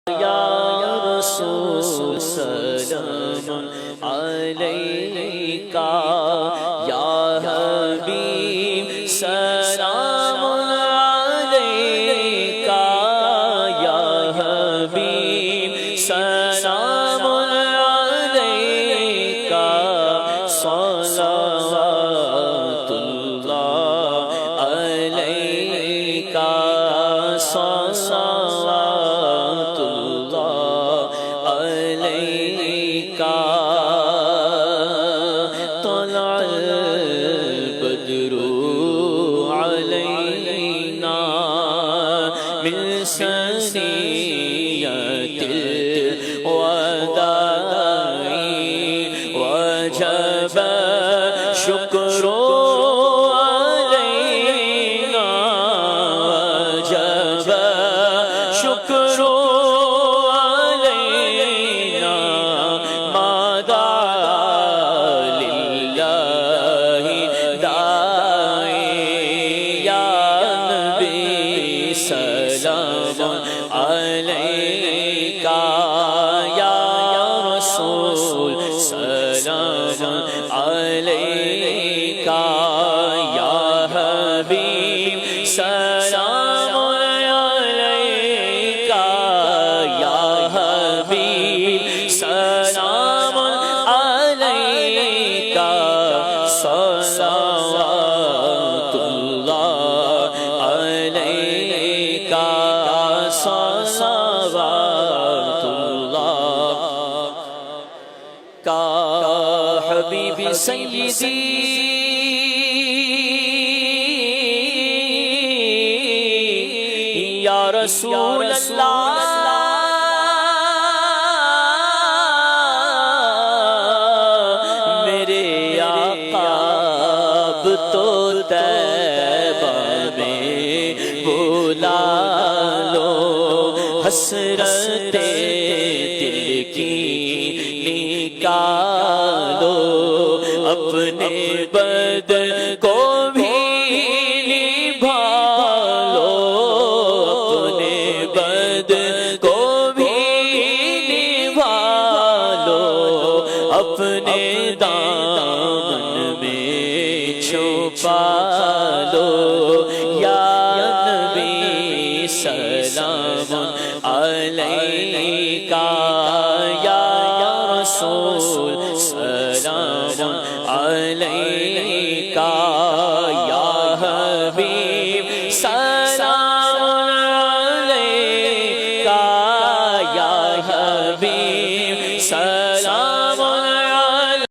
یا رسول سلام علیکہ یا حبیب سلام علیکہ یا حبیب سلام علیکہ صلوات اللہ علیکہ صلوات اللہ علیکہ طلع البدر علینا من ثنیۃ الوداع وجب شکر علینا وجب شکر علینا ما دعا للہ داعی یا نبی سلام علیکہ یا رسول سلام علیکہ یا حبیب سلام علیکہ یا حبیب سلام علیکہ صلوات اللہ علیکہ صلوات اللہ کا حبیبی سیدی یا رسول اللہ میرے آقا اب تو طیبہ میں بلا لو حسرت دل کی نکالو اپنے بدن کو بھی نبھالو اپنے بدن کو بھی نبھالو اپنے دامن میں چھپا لو یا نبی سلام علیکہ یا رسول سلام علیکہ یا حبیب سلام علیکہ یا حبیب سلام